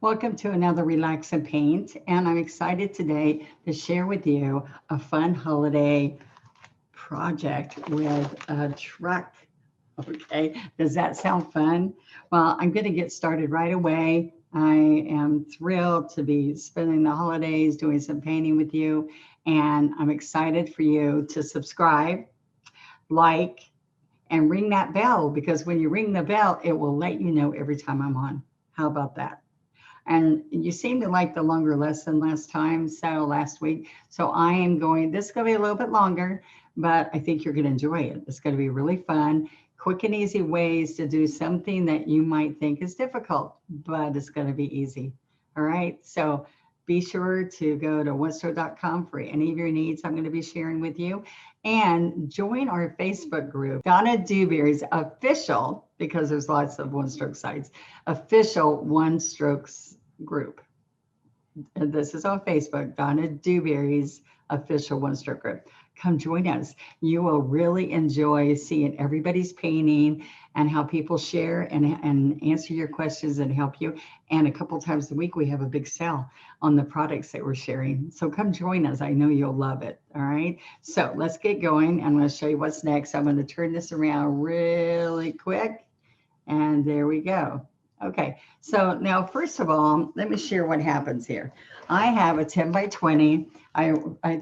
Welcome to another Relax and Paint, and I'm excited today to share with you a fun holiday project with a truck. Okay, does that sound fun? Well, I'm going to get started right away. I am thrilled to be spending the holidays doing some painting with you, and I'm excited for you to subscribe, like, and ring that bell because when you ring the bell, it will let you know every time I'm on. How about that? And you seem to like the longer lesson last week. So I am going, this is going to be a little bit longer, but I think you're going to enjoy it. It's going to be really fun, quick and easy ways to do something that you might think is difficult, but it's going to be easy. All right. So be sure to go to onestore.com for any of your needs I'm going to be sharing with you. And join our Facebook group, Donna Dewberry's official, because there's lots of one stroke sites, official one strokes group. And this is on Facebook, Donna Dewberry's official one stroke group. Come join us. You will really enjoy seeing everybody's painting and how people share and answer your questions and help you. And a couple times a week, we have a big sale on the products that we're sharing. So come join us. I know you'll love it. All right. So let's get going. I'm going to show you what's next. I'm going to turn this around really quick. And there we go. Okay, so now first of all, let me share what happens here. I have a 10 by 20. I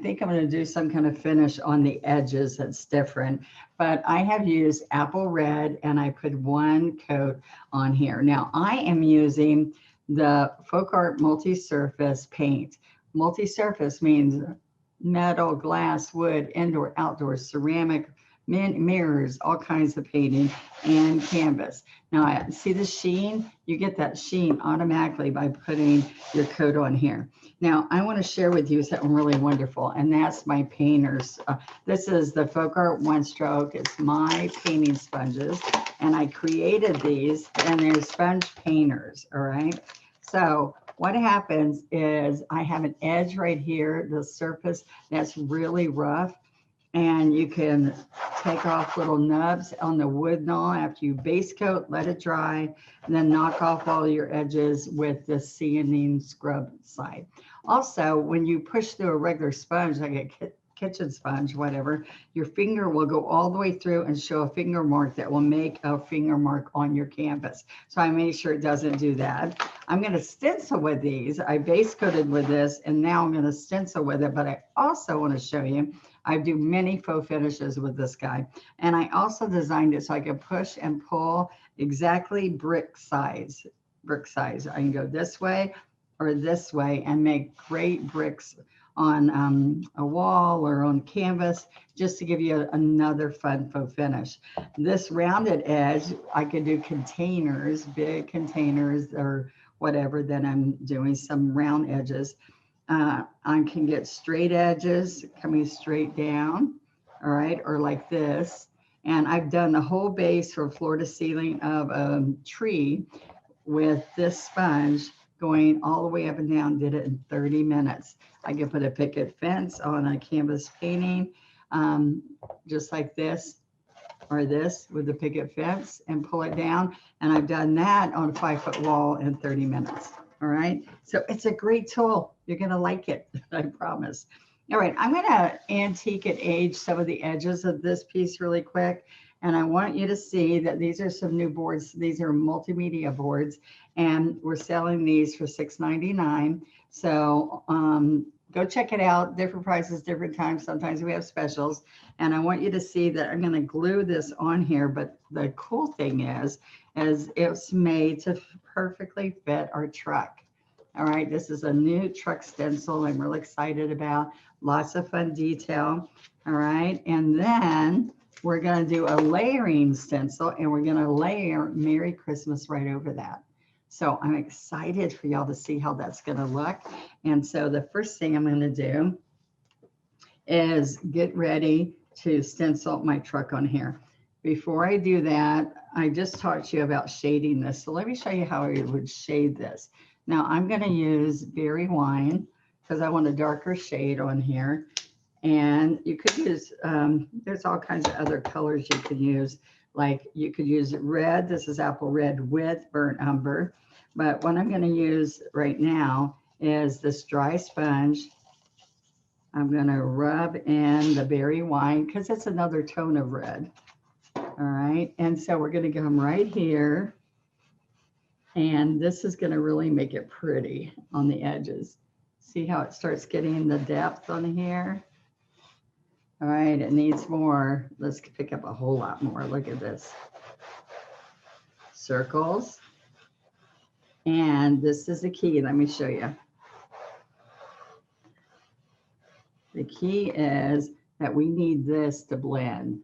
think I'm going to do some kind of finish on the edges that's different, but I have used apple red and I put one coat on here. Now I am using the FolkArt multi-surface paint. Multi-surface means metal, glass, wood, indoor, outdoor, ceramic, mirrors, all kinds of painting, and canvas. Now, I see the sheen. You get that sheen automatically by putting your coat on here. Now, I want to share with you something really wonderful, and that's my painters. This is the FolkArt One Stroke. It's my painting sponges, and I created these, and they're sponge painters, all right? So what happens is I have an edge right here, the surface that's really rough, and you can take off little nubs on the wood gnaw after you base coat, let it dry, and then knock off all your edges with the sanding scrub side. Also, when you push through a regular sponge, like a kitchen sponge, whatever, your finger will go all the way through and show a finger mark that will make a finger mark on your canvas. So I made sure it doesn't do that. I'm going to stencil with these. I base coated with this, and now I'm going to stencil with it, but I also want to show you I do many faux finishes with this guy. And I also designed it so I can push and pull exactly brick size. I can go this way or this way and make great bricks on a wall or on canvas, just to give you another fun faux finish. This rounded edge, I could do containers, big containers or whatever that I'm doing, some round edges. I can get straight edges coming straight down, all right, or like this. And I've done the whole base from floor to ceiling of a tree with this sponge going all the way up and down, did it in 30 minutes. I can put a picket fence on a canvas painting, just like this or this with the picket fence and pull it down. And I've done that on a 5-foot wall in 30 minutes. All right. So it's a great tool. You're going to like it. I promise. All right. I'm going to antique and age some of the edges of this piece really quick. And I want you to see that these are some new boards. These are multimedia boards, and we're selling these for $6.99. So go check it out. Different prices, different times. Sometimes we have specials. And I want you to see that I'm going to glue this on here. But the cool thing is it's made to perfectly fit our truck. All right, this is a new truck stencil I'm really excited about. Lots of fun detail. All right, and then we're going to do a layering stencil, and we're going to layer Merry Christmas right over that. So I'm excited for y'all to see how that's going to look. And so the first thing I'm going to do is get ready to stencil my truck on here. Before I do that, I just talked to you about shading this. So let me show you how I would shade this. Now I'm going to use berry wine because I want a darker shade on here. And you could use, there's all kinds of other colors you can use. Like you could use red. This is apple red with burnt umber. But what I'm going to use right now is this dry sponge. I'm going to rub in the berry wine because it's another tone of red. All right. And so we're going to come right here. And this is going to really make it pretty on the edges. See how it starts getting the depth on here? All right, it needs more. Let's pick up a whole lot more. Look at this. Circles. And this is the key. Let me show you. The key is that we need this to blend.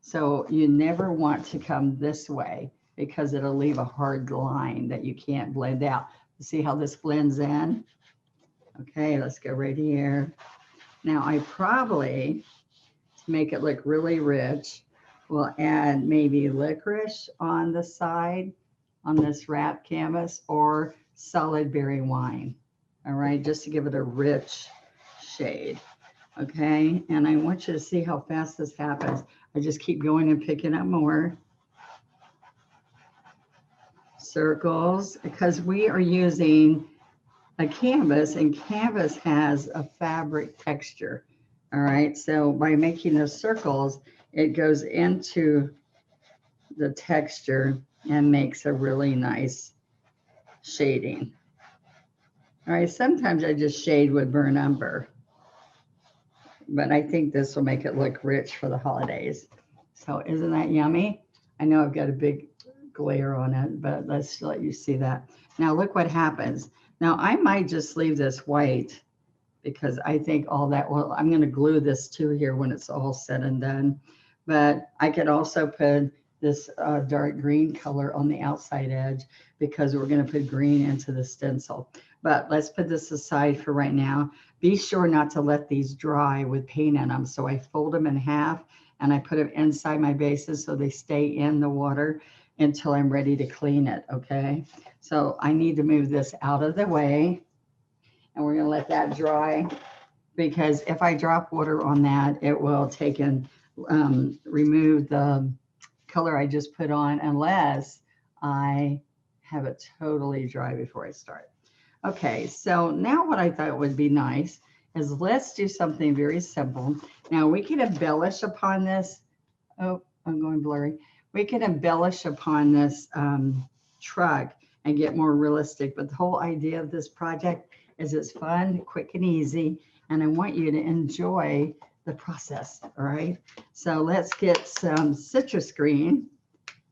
So you never want to come this way because it'll leave a hard line that you can't blend out. See how this blends in? Okay, let's go right here. Now I probably, to make it look really rich, will add maybe licorice on the side on this wrap canvas or solid berry wine. All right, just to give it a rich shade. Okay, and I want you to see how fast this happens. I just keep going and picking up more circles because we are using a canvas, and canvas has a fabric texture. All right, so by making the circles, it goes into the texture and makes a really nice shading. All right, sometimes I just shade with burnt umber, but I think this will make it look rich for the holidays. So isn't that yummy? I know I've got a big glare on it, but let's let you see that. Now look what happens. Now I might just leave this white because I think all that, well, I'm going to glue this too here when it's all said and done. But I could also put this dark green color on the outside edge because we're going to put green into the stencil. But let's put this aside for right now. Be sure not to let these dry with paint in them. So I fold them in half and I put them inside my bases so they stay in the water until I'm ready to clean it, okay? So I need to move this out of the way and we're gonna let that dry because if I drop water on that, it will take and remove the color I just put on unless I have it totally dry before I start. Okay, so now what I thought would be nice is let's do something very simple. Now we can embellish upon this. Oh, I'm going blurry. We can embellish upon this truck and get more realistic. But the whole idea of this project is it's fun, quick and easy. And I want you to enjoy the process, all right? So let's get some citrus green,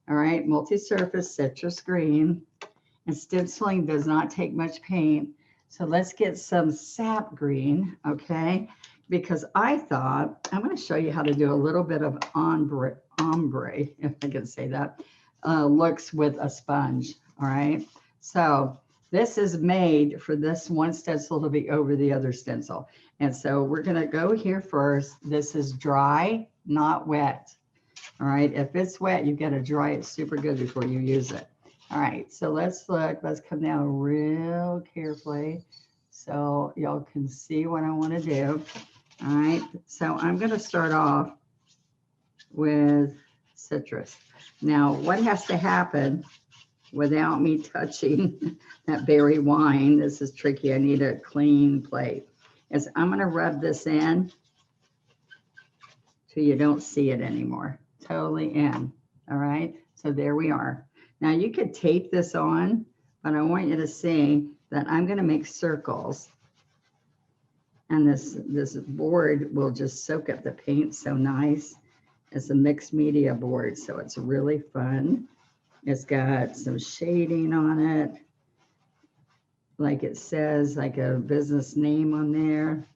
all right? Multi-surface citrus green. And stenciling does not take much paint. So let's get some sap green, okay? Because I thought, I'm gonna show you how to do a little bit of ombre, if I can say that, looks with a sponge, all right? So this is made for this one stencil to be over the other stencil. And so we're gonna go here first. This is dry, not wet, all right? If it's wet, you've gotta dry it super good before you use it. All right, so let's look, let's come down real carefully so y'all can see what I wanna do. All right, so I'm gonna start off with citrus. Now, what has to happen without me touching that berry wine, this is tricky, I need a clean plate, is I'm gonna rub this in till you don't see it anymore, totally in, all right? So there we are. Now you could tape this on, but I want you to see that I'm gonna make circles and this board will just soak up the paint so nice. It's a mixed media board, so it's really fun. It's got some shading on it, like it says, like a business name on there.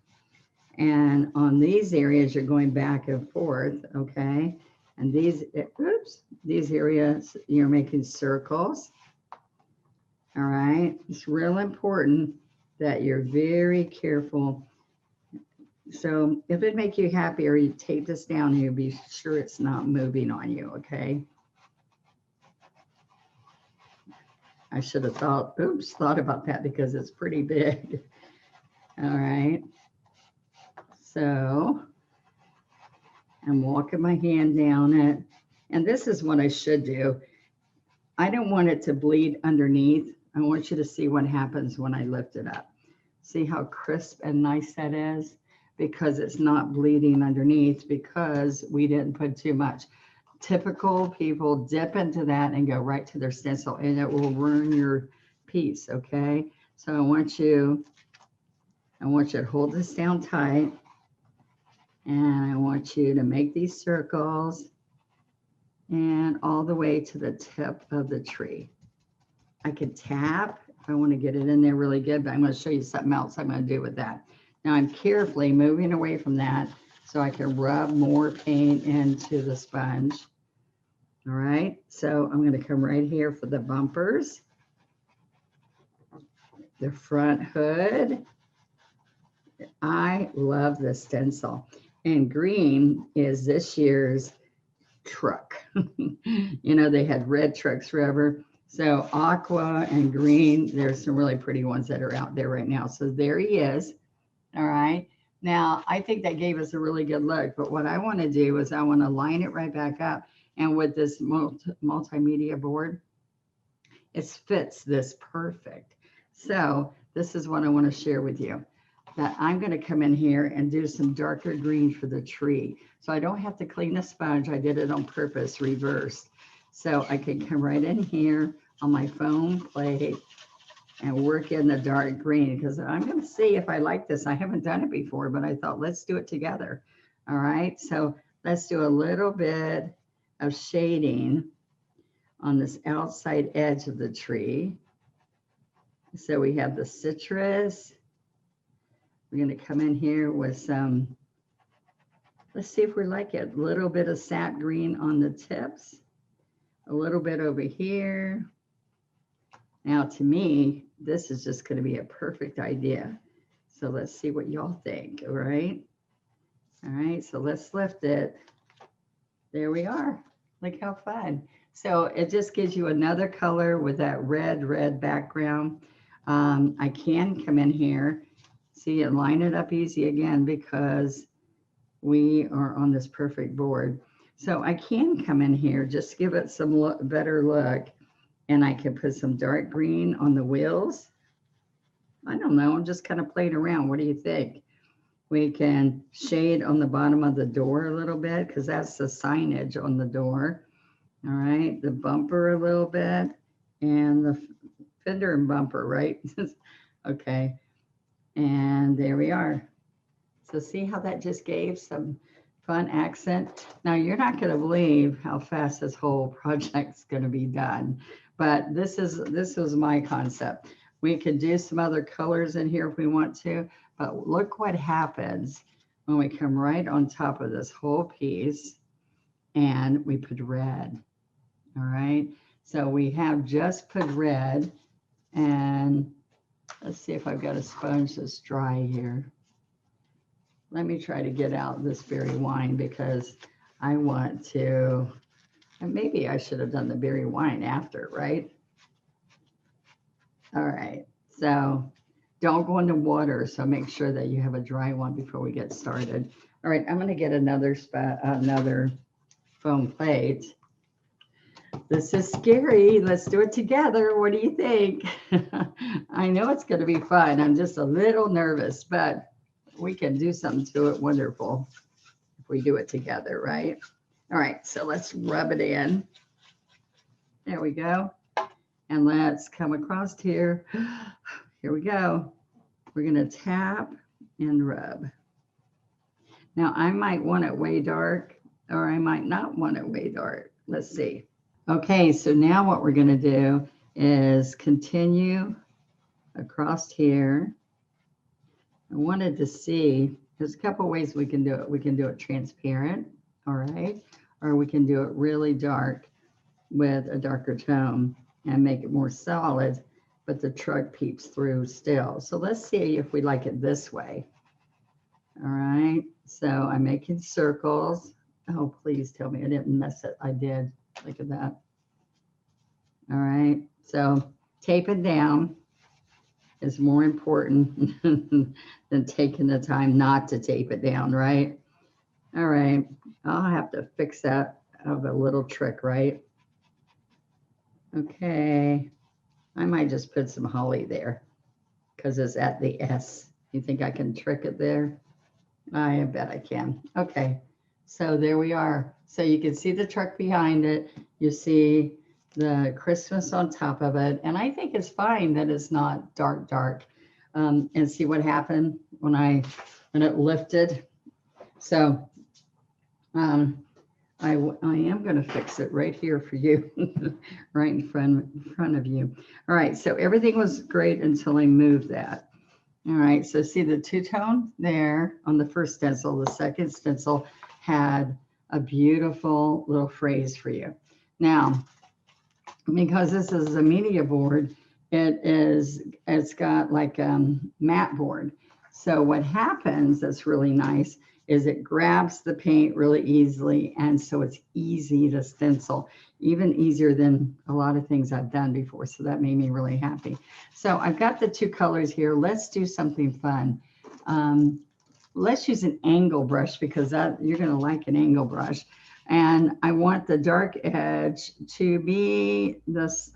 And on these areas, you're going back and forth, okay? And these, oops, these areas, you're making circles, all right? It's real important that you're very careful. So if it make you happy or you tape this down, you'll be sure it's not moving on you, okay? I should have thought about that because it's pretty big. All right. So I'm walking my hand down it. And this is what I should do. I don't want it to bleed underneath. I want you to see what happens when I lift it up. See how crisp and nice that is? Because it's not bleeding underneath because we didn't put too much. Typical people dip into that and go right to their stencil and it will ruin your piece, okay? So I want you to hold this down tight and I want you to make these circles and all the way to the tip of the tree. I could tap if I want to get it in there really good, but I'm going to show you something else I'm going to do with that. Now I'm carefully moving away from that so I can rub more paint into the sponge. All right, so I'm going to come right here for the bumpers, the front hood. I love this stencil. And green is this year's truck. You know, they had red trucks forever. So aqua and green, there's some really pretty ones that are out there right now. So there he is. All right. Now, I think that gave us a really good look. But what I want to do is I want to line it right back up. And with this multimedia board, it fits this perfect. So this is what I want to share with you. That I'm going to come in here and do some darker green for the tree. So I don't have to clean the sponge. I did it on purpose, reversed. So I can come right in here on my foam plate and work in the dark green because I'm going to see if I like this. I haven't done it before, but I thought let's do it together. All right. So let's do a little bit of shading on this outside edge of the tree. So we have the citrus. We're going to come in here with some, let's see if we like it, a little bit of sap green on the tips, a little bit over here. Now, to me, this is just going to be a perfect idea. So let's see what y'all think, all right? All right, so let's lift it. There we are. Look how fun. So it just gives you another color with that red background. I can come in here. See, and line it up easy again because we are on this perfect board. So I can come in here, just give it some better look, and I can put some dark green on the wheels. I don't know, I'm just kind of playing around. What do you think? We can shade on the bottom of the door a little bit because that's the signage on the door. All right, the bumper a little bit and the fender and bumper, right? Okay. And there we are. So see how that just gave some fun accent. Now you're not going to believe how fast this whole project's going to be done, but this was my concept. We could do some other colors in here if we want to, but look what happens when we come right on top of this whole piece and we put red. All right. So we have just put red, and let's see if I've got a sponge that's dry here. Let me try to get out this berry wine because I want to, and maybe I should have done the berry wine after, right? All right, so don't go into water. So make sure that you have a dry one before we get started. All right, I'm going to get another foam plate. This is scary. Let's do it together. What do you think? I know it's going to be fun. I'm just a little nervous, but we can do something to it wonderful if we do it together, right? All right, so let's rub it in. There we go. And let's come across here. Here we go. We're going to tap and rub. Now, I might want it way dark, or I might not want it way dark. Let's see. Okay, so now what we're going to do is continue across here. I wanted to see, there's a couple ways we can do it. We can do it transparent, all right, or we can do it really dark with a darker tone and make it more solid, but the truck peeps through still. So let's see if we like it this way. All right, so I'm making circles. Oh, please tell me I didn't mess it. I did. Look at that. All right, so tape it down is more important than taking the time not to tape it down, right? All right, I'll have to fix that of a little trick, right? Okay, I might just put some holly there because it's at the S. You think I can trick it there? I bet I can. Okay, so there we are. So you can see the truck behind it. You see the Christmas on top of it. And I think it's fine that it's not dark, dark. And see what happened when it lifted. So I am going to fix it right here for you, right in front of you. All right, so everything was great until I moved that. All right, so see the two-tone there on the first stencil. The second stencil had a beautiful little phrase for you. Now, because this is a media board, it's got like a matte board. So what happens that's really nice is it grabs the paint really easily, and so it's easy to stencil, even easier than a lot of things I've done before. So that made me really happy. So I've got the two colors here. Let's do something fun. Let's use an angle brush because you're going to like an angle brush. And I want the dark edge to be this,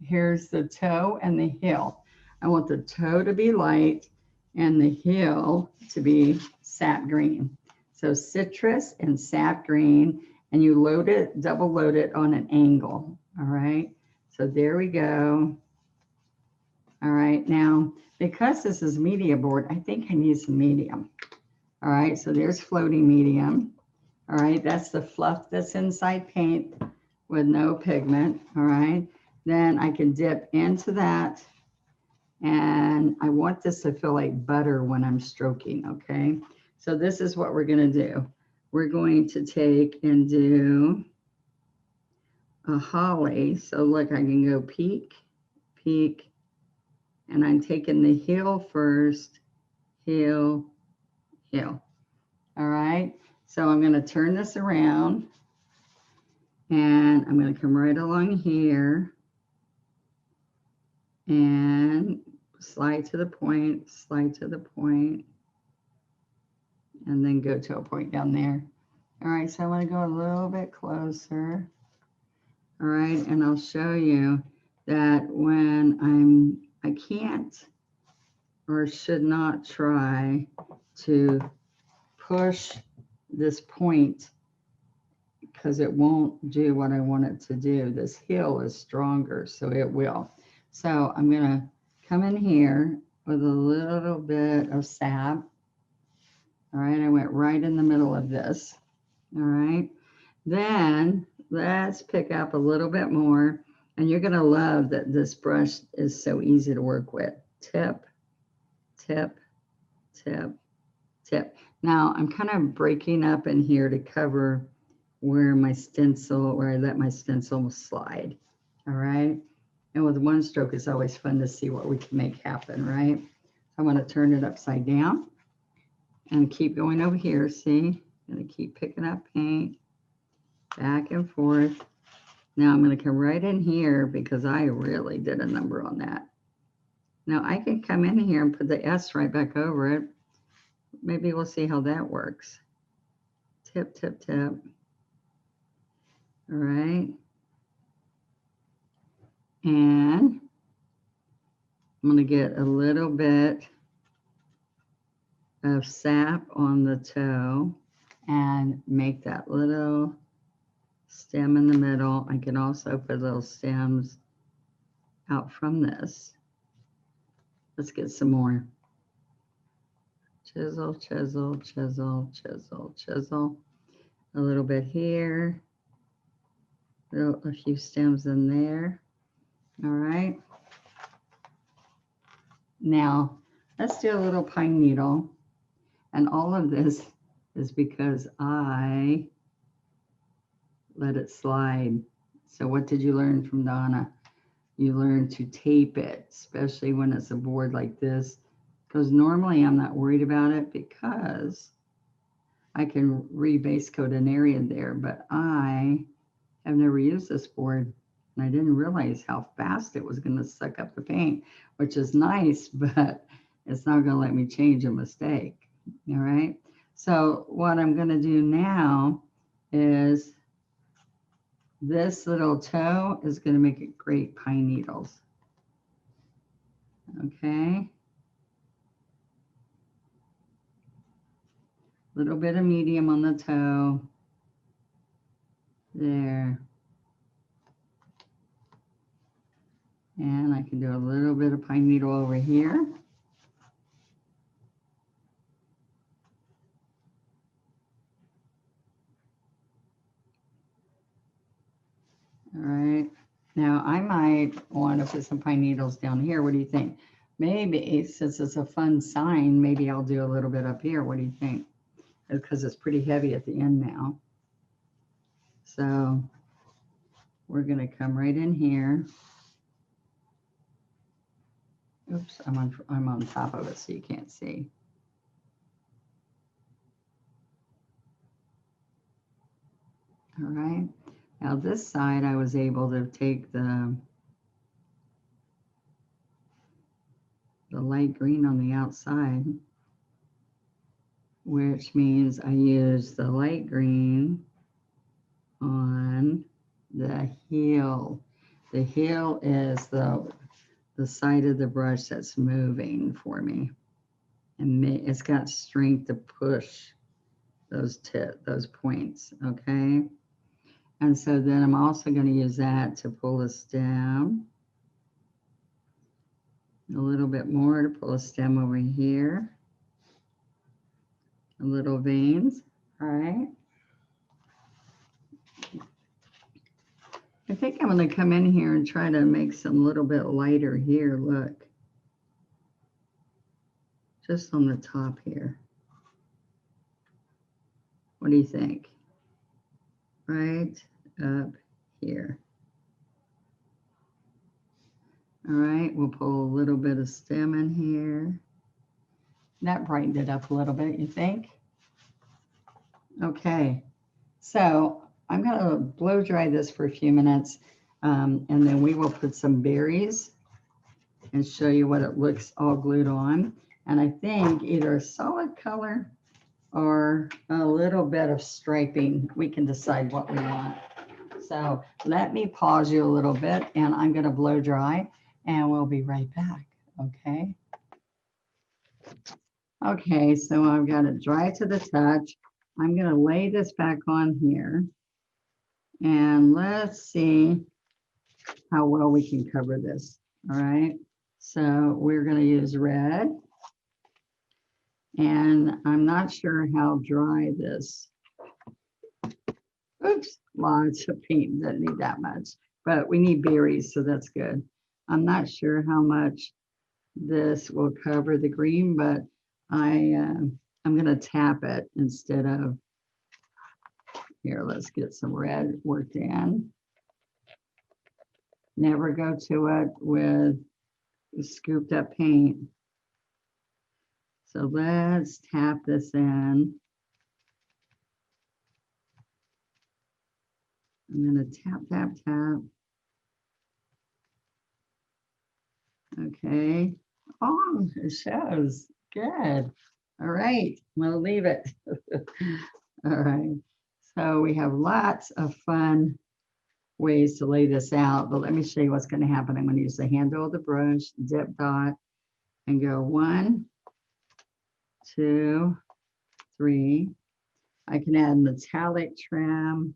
here's the toe and the heel. I want the toe to be light and the heel to be sap green. So citrus and sap green, and you load it, double load it on an angle. All right, so there we go. All right, now, because this is media board, I think I need some medium. All right, so there's floating medium. All right, that's the fluff that's inside paint with no pigment. All right, then I can dip into that. And I want this to feel like butter when I'm stroking, okay? So this is what we're gonna do. We're going to take and do a holly. So look, I can go peak, peak, and I'm taking the heel first, heel, heel. All right, so I'm gonna turn this around and I'm gonna come right along here and slide to the point, and then go to a point down there. All right, so I want to go a little bit closer. All right, and I'll show you that when I can't or should not try to push this point because it won't do what I want it to do. This heel is stronger, so it will. So I'm gonna come in here with a little bit of sap. All right, I went right in the middle of this. All right, then let's pick up a little bit more, and you're gonna love that this brush is so easy to work with. Tip, tip, tip, tip. Now I'm kind of breaking up in here to cover where I let my stencil slide. All right. And with one stroke, it's always fun to see what we can make happen, right? I'm going to turn it upside down and keep going over here. See, I'm going to keep picking up paint back and forth. Now I'm going to come right in here because I really did a number on that. Now I can come in here and put the S right back over it. Maybe we'll see how that works. Tip, tip, tip. All right. And I'm going to get a little bit of sap on the toe and make that little stem in the middle. I can also put little stems out from this. Let's get some more. Chisel, chisel, chisel, chisel, chisel. A little bit here. A few stems in there. All right. Now, let's do a little pine needle. And all of this is because I let it slide. So what did you learn from Donna? You learn to tape it, especially when it's a board like this. Because normally I'm not worried about it because I can rebase coat an area there, but I have never used this board. And I didn't realize how fast it was going to suck up the paint, which is nice, but it's not going to let me change a mistake. All right. So what I'm going to do now is This little toe is going to make it great pine needles. Okay. Little bit of medium on the toe. There. And I can do a little bit of pine needle over here. All right. Now I might want to put some pine needles down here. What do you think? Maybe since it's a fun sign, maybe I'll do a little bit up here. What do you think? Because it's pretty heavy at the end now. So we're going to come right in here. Oops, I'm on top of it so you can't see. All right. Now this side I was able to take the light green on the outside, which means I use the light green on the heel. The heel is the side of the brush that's moving for me, and it's got strength to push those points. Okay, and so then I'm also going to use that to pull a stem. A little bit more to pull a stem over here. A little veins. All right. I think I'm going to come in here and try to make some little bit lighter here. Look. Just on the top here. What do you think? Right up here. All right, we'll pull a little bit of stem in here. That brightened it up a little bit, you think? Okay, so I'm going to blow dry this for a few minutes, and then we will put some berries and show you what it looks all glued on. And I think either a solid color or a little bit of striping. We can decide what we want. So let me pause you a little bit, and I'm going to blow dry, and we'll be right back. Okay. Okay, so I've got it dry to the touch. I'm going to lay this back on here, and let's see how well we can cover this. All right. So we're going to use red, and I'm not sure how dry this. Oops, lots of paint, doesn't need that much, but we need berries, so that's good. I'm not sure how much this will cover the green, but I'm going to tap it instead of, here, let's get some red worked in. Never go to it with scooped up paint. So let's tap this in. I'm going to tap, tap, tap. Okay. Oh, it shows. Good. All right. We'll leave it. All right. So we have lots of fun ways to lay this out, but let me show you what's going to happen. I'm going to use the handle of the brush, dip dot, and go 1, 2, 3. I can add metallic trim.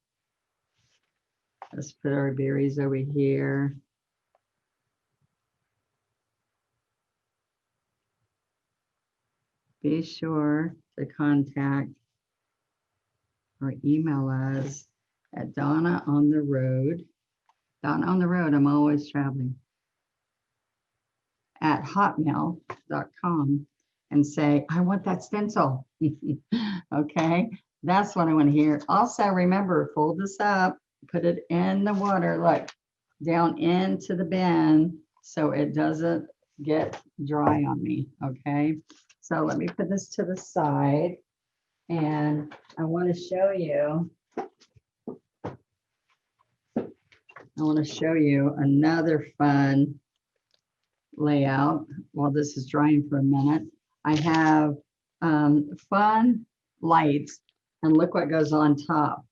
Let's put our berries over here. Be sure to contact or email us at Donna on the Road. Donna on the Road, I'm always traveling, at hotmail.com, and say, I want that stencil. Okay, that's what I want to hear. Also, remember, fold this up, put it in the water, look, down into the bin so it doesn't get dry on me. Okay, so let me put this to the side, and I want to show you. Another fun layout while this is drying for a minute. I have fun lights, and look what goes on top.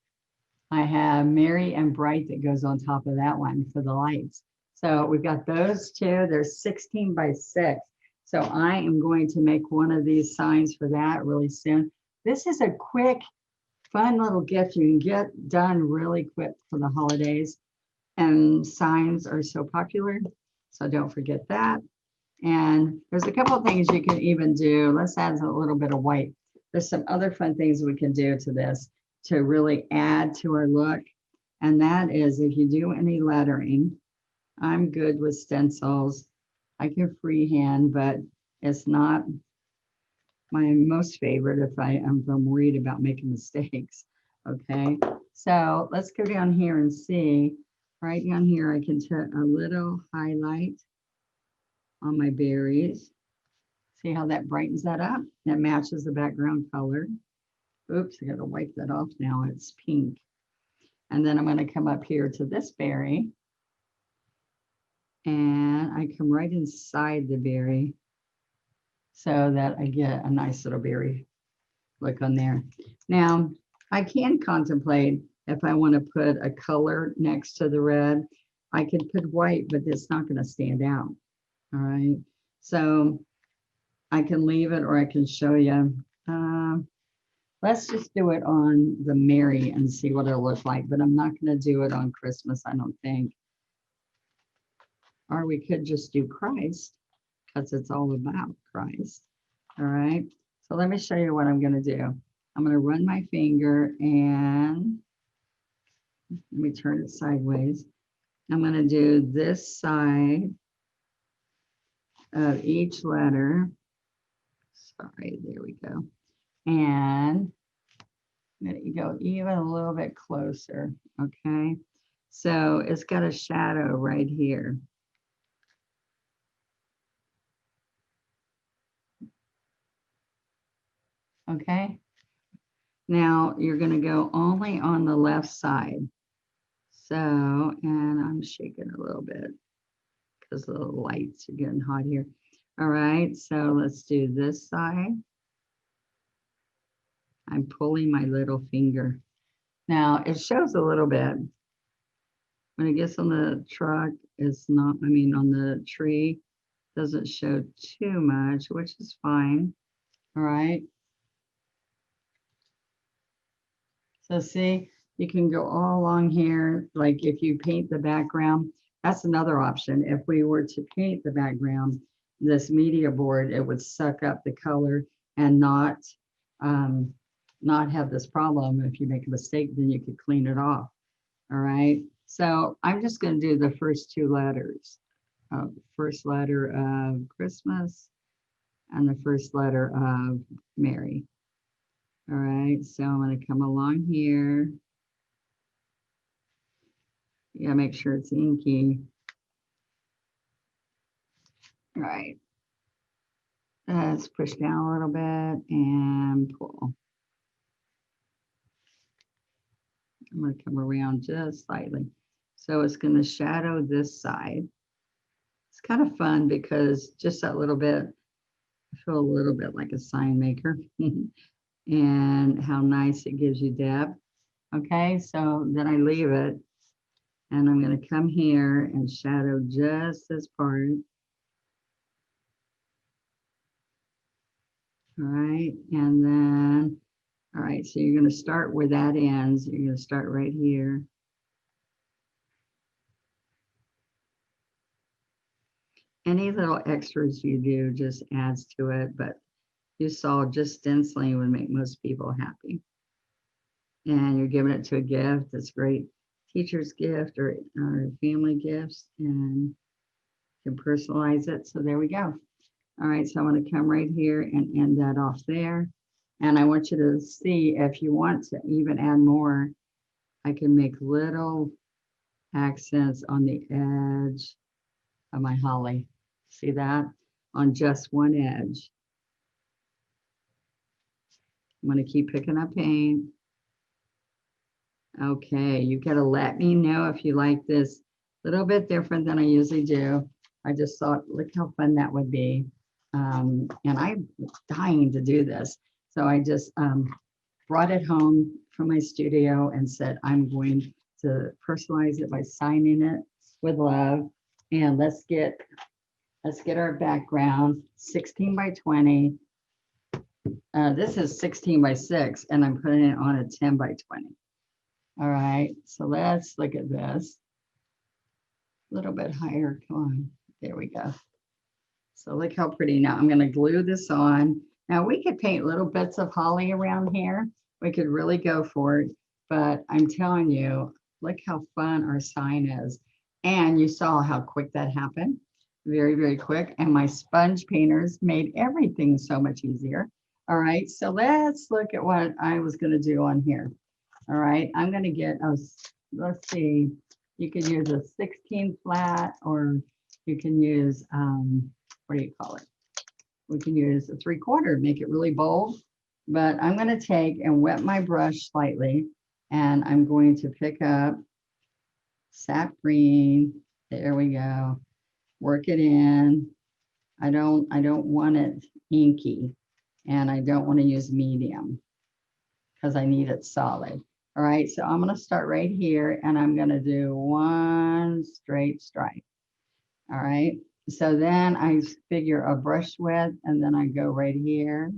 I have Merry and Bright that goes on top of that one for the lights. So we've got those two. They're 16 by 6. So I am going to make one of these signs for that really soon. This is a quick, fun little gift you can get done really quick for the holidays. And signs are so popular. So don't forget that. And there's a couple of things you can even do. Let's add a little bit of white. There's some other fun things we can do to this to really add to our look. And that is if you do any lettering, I'm good with stencils. I can freehand, but it's not my most favorite if I'm worried about making mistakes. Okay, so let's go down here and see. Right down here, I can put a little highlight on my berries. See how that brightens that up? That matches the background color. Oops, I gotta wipe that off now. It's pink. And then I'm gonna come up here to this berry. And I come right inside the berry so that I get a nice little berry look on there. Now, I can contemplate if I want to put a color next to the red. I could put white, but it's not going to stand out. All right. So I can leave it or I can show you. Let's just do it on the Merry and see what it'll look like, but I'm not going to do it on Christmas, I don't think. Or we could just do Christ because it's all about Christ. All right. So let me show you what I'm going to do. I'm going to run my finger and let me turn it sideways. I'm going to do this side of each letter. Sorry, there we go. And let me go even a little bit closer. Okay. So it's got a shadow right here. Okay. Now you're going to go only on the left side. So, and I'm shaking a little bit because the lights are getting hot here. All right, so let's do this side. I'm pulling my little finger. Now it shows a little bit. When it gets on the truck, it's not, I mean, on the tree, doesn't show too much, which is fine. All right. So see, you can go all along here. Like if you paint the background, that's another option. If we were to paint the background, this media board, it would suck up the color and not have this problem. If you make a mistake, then you could clean it off. All right. So I'm just going to do the first two letters. First letter of Christmas and the first letter of Mary. All right, so I'm going to come along here. Yeah, make sure it's inky. All right. Let's push down a little bit and pull. I'm going to come around just slightly. So it's going to shadow this side. It's kind of fun because just that little bit, I feel a little bit like a sign maker. And how nice it gives you depth. Okay, so then I leave it and I'm going to come here and shadow just this part. All right, and then, all right, so you're going to start where that ends. You're going to start right here. Any little extras you do just adds to it, but you saw just stenciling would make most people happy. And you're giving it to a gift. It's great teacher's gift or family gifts, and you can personalize it. So there we go. All right, so I'm going to come right here and end that off there. And I want you to see if you want to even add more, I can make little accents on the edge of my holly. See that? On just one edge. I'm going to keep picking up paint. Okay, you got to let me know if you like this a little bit different than I usually do. I just thought, look how fun that would be. And I'm dying to do this. So I just brought it home from my studio and said, I'm going to personalize it by signing it with love. And let's get our background 16 by 20. This is 16 by 6, and I'm putting it on a 10 by 20. All right, so let's look at this. A little bit higher, come on, there we go. So look how pretty. Now I'm gonna glue this on. Now we could paint little bits of holly around here. We could really go for it, but I'm telling you, look how fun our sign is. And you saw how quick that happened. Very, very quick. And my sponge painters made everything so much easier. All right, so let's look at what I was gonna do on here. All right, I'm gonna get, let's see, you can use a 16 flat, or you can use, what do you call it? We can use a 3/4, make it really bold. But I'm going to take and wet my brush slightly, and I'm going to pick up sap green. There we go. Work it in. I don't want it inky, and I don't want to use medium because I need it solid. All right, so I'm going to start right here, and I'm going to do one straight stripe. All right, so then I figure a brush width, and then I go right here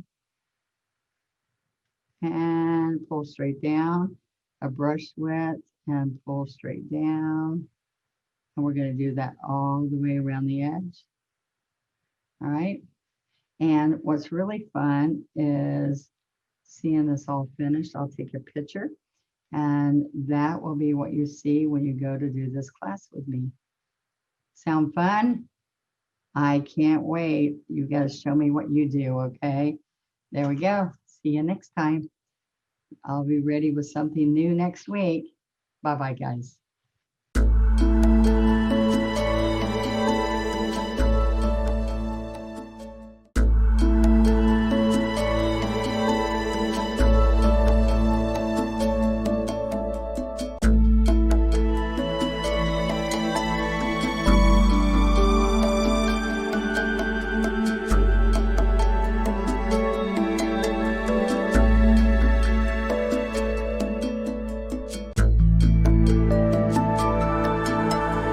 and pull straight down, a brush width, and pull straight down. And we're going to do that all the way around the edge. All right, and what's really fun is seeing this all finished. I'll take a picture, and that will be what you see when you go to do this class with me. Sound fun? I can't wait. You got to show me what you do, okay? There we go. See you next time. I'll be ready with something new next week. Bye-bye, guys.